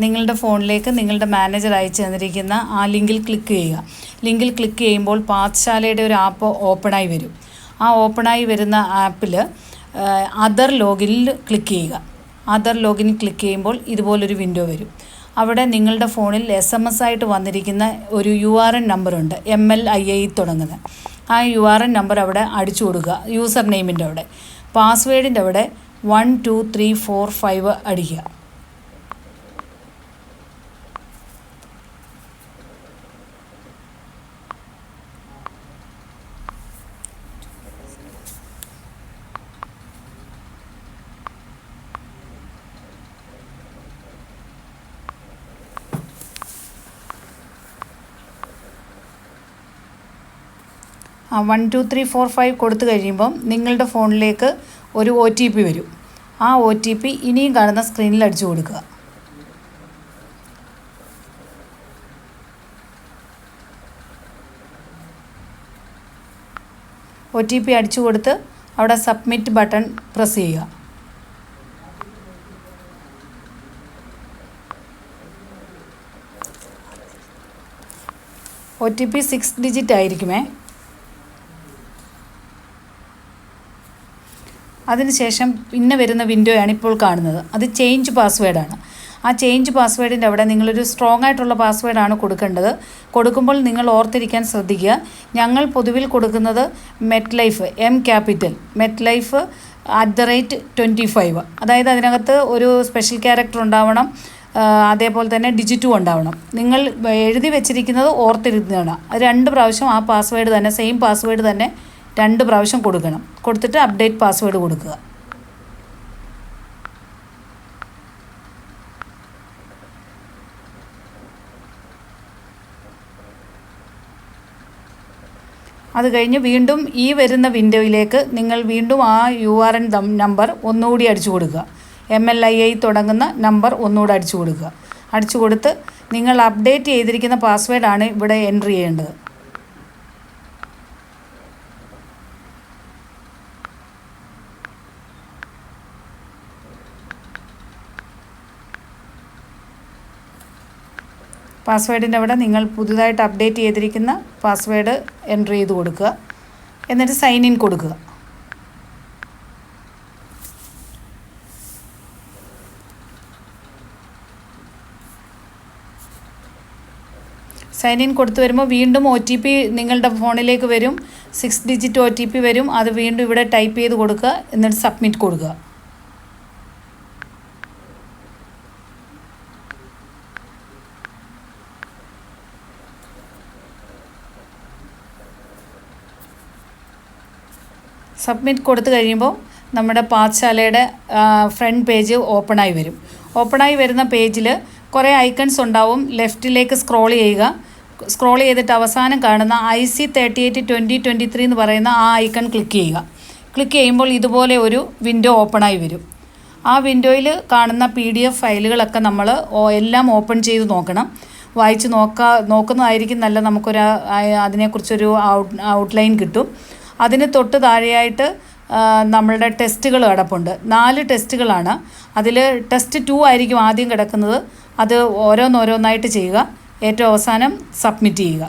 നിങ്ങളുടെ ഫോണിലേക്ക് നിങ്ങളുടെ മാനേജർ അയച്ചു തന്നിരിക്കുന്ന ആ ലിങ്കിൽ ക്ലിക്ക് ചെയ്യുക. ലിങ്കിൽ ക്ലിക്ക് ചെയ്യുമ്പോൾ പാഠശാലയുടെ ഒരു ആപ്പ് ഓപ്പണായി വരും. ആ ഓപ്പണായി വരുന്ന ആപ്പിൽ അതർ ലോഗിനിൽ ക്ലിക്ക് ചെയ്യുക. അതർ ലോഗിനിൽ ക്ലിക്ക് ചെയ്യുമ്പോൾ ഇതുപോലൊരു വിൻഡോ വരും. അവിടെ നിങ്ങളുടെ ഫോണിൽ SMS ആയിട്ട് വന്നിരിക്കുന്ന ഒരു URN നമ്പറുണ്ട്, MLII തുടങ്ങുന്നത്. ആ URN നമ്പർ അവിടെ അടിച്ചു കൊടുക്കുക. യൂസർ നെയിമിൻ്റെ അവിടെ പാസ്വേഡിൻ്റെ അവിടെ 1 2 3 4 5 അടിക്കുക. ആ 1 2 3 4 5 കൊടുത്തു കഴിയുമ്പം നിങ്ങളുടെ ഫോണിലേക്ക് ഒരു OTP വരും. ആ OTP ഇനിയും കാണുന്ന സ്ക്രീനിൽ അടിച്ചു കൊടുക്കുക. OTP അടിച്ചു കൊടുത്ത് അവിടെ സബ്മിറ്റ് ബട്ടൺ പ്രസ് ചെയ്യുക. OTP 6 ഡിജിറ്റ് ആയിരിക്കുമേ. അതിനുശേഷം പിന്നെ വരുന്ന വിൻഡോയാണ് ഇപ്പോൾ കാണുന്നത്. അത് ചേഞ്ച് പാസ്വേഡാണ്. ആ ചേഞ്ച് പാസ്വേഡിൻ്റെ അവിടെ നിങ്ങളൊരു സ്ട്രോങ് ആയിട്ടുള്ള പാസ്വേഡാണ് കൊടുക്കേണ്ടത്. കൊടുക്കുമ്പോൾ നിങ്ങൾ ഓർത്തിരിക്കാൻ ശ്രദ്ധിക്കുക. ഞങ്ങൾ പൊതുവിൽ കൊടുക്കുന്നത് MetLife M ക്യാപിറ്റൽ MetLife @25. അതായത് അതിനകത്ത് ഒരു സ്പെഷ്യൽ ക്യാരക്ടർ ഉണ്ടാവണം, അതേപോലെ തന്നെ ഡിജിറ്റും ഉണ്ടാവണം. നിങ്ങൾ എഴുതി വെച്ചിരിക്കുന്നത് ഓർത്തിരുന്നതാണ്. അത് 2 പ്രാവശ്യം ആ പാസ്വേഡ് തന്നെ, സെയിം പാസ്വേഡ് തന്നെ 2 പ്രാവശ്യം കൊടുക്കണം. കൊടുത്തിട്ട് അപ്ഡേറ്റ് പാസ്വേഡ് കൊടുക്കുക. അത് കഴിഞ്ഞ് വീണ്ടും ഈ വരുന്ന വിൻഡോയിലേക്ക് നിങ്ങൾ വീണ്ടും ആ URN നമ്പർ ഒന്നുകൂടി അടിച്ചു കൊടുക്കുക. MLII തുടങ്ങുന്ന നമ്പർ ഒന്നുകൂടി അടിച്ചു കൊടുക്കുക. അടിച്ചു കൊടുത്ത് നിങ്ങൾ അപ്ഡേറ്റ് ചെയ്തിരിക്കുന്ന പാസ്വേഡാണ് ഇവിടെ എൻട്രി ചെയ്യേണ്ടത്. പാസ്വേഡിൻ്റെ അവിടെ നിങ്ങൾ പുതുതായിട്ട് അപ്ഡേറ്റ് ചെയ്തിരിക്കുന്ന പാസ്വേഡ് എൻ്റർ ചെയ്ത് കൊടുക്കുക. എന്നിട്ട് സൈൻ ഇൻ കൊടുക്കുക. സൈൻ ഇൻ കൊടുത്തു വരുമ്പോൾ വീണ്ടും OTP നിങ്ങളുടെ ഫോണിലേക്ക് വരും. 6 ഡിജിറ്റ് OTP വരും. അത് വീണ്ടും ഇവിടെ ടൈപ്പ് ചെയ്ത് കൊടുക്കുക. എന്നിട്ട് സബ്മിറ്റ് കൊടുക്കുക. സബ്മിറ്റ് കൊടുത്തു കഴിയുമ്പോൾ നമ്മുടെ പാഠശാലയുടെ ഫ്രണ്ട് പേജ് ഓപ്പണായി വരും. ഓപ്പണായി വരുന്ന പേജിൽ കുറേ ഐക്കൺസ് ഉണ്ടാവും. ലെഫ്റ്റിലേക്ക് സ്ക്രോൾ ചെയ്യുക. സ്ക്രോൾ ചെയ്തിട്ട് അവസാനം കാണുന്ന IC 382023 എന്ന് പറയുന്ന ആ ഐക്കൺ ക്ലിക്ക് ചെയ്യുക. ക്ലിക്ക് ചെയ്യുമ്പോൾ ഇതുപോലെ ഒരു വിൻഡോ ഓപ്പണായി വരും. ആ വിൻഡോയിൽ കാണുന്ന PDF ഫയലുകളൊക്കെ നമ്മൾ എല്ലാം ഓപ്പൺ ചെയ്ത് നോക്കണം. വായിച്ച് നോക്കുന്നതായിരിക്കും നല്ല. നമുക്കൊരു അതിനെക്കുറിച്ചൊരു ഔട്ട്ലൈൻ കിട്ടും. അതിന് തൊട്ട് താഴെയായിട്ട് നമ്മളുടെ ടെസ്റ്റുകൾ കിടപ്പുണ്ട്. 4 ടെസ്റ്റുകളാണ്. അതിൽ ടെസ്റ്റ് 2 ആയിരിക്കും ആദ്യം കിടക്കുന്നത്. അത് ഓരോന്നോരോന്നായിട്ട് ചെയ്യുക. ഏറ്റവും അവസാനം സബ്മിറ്റ് ചെയ്യുക.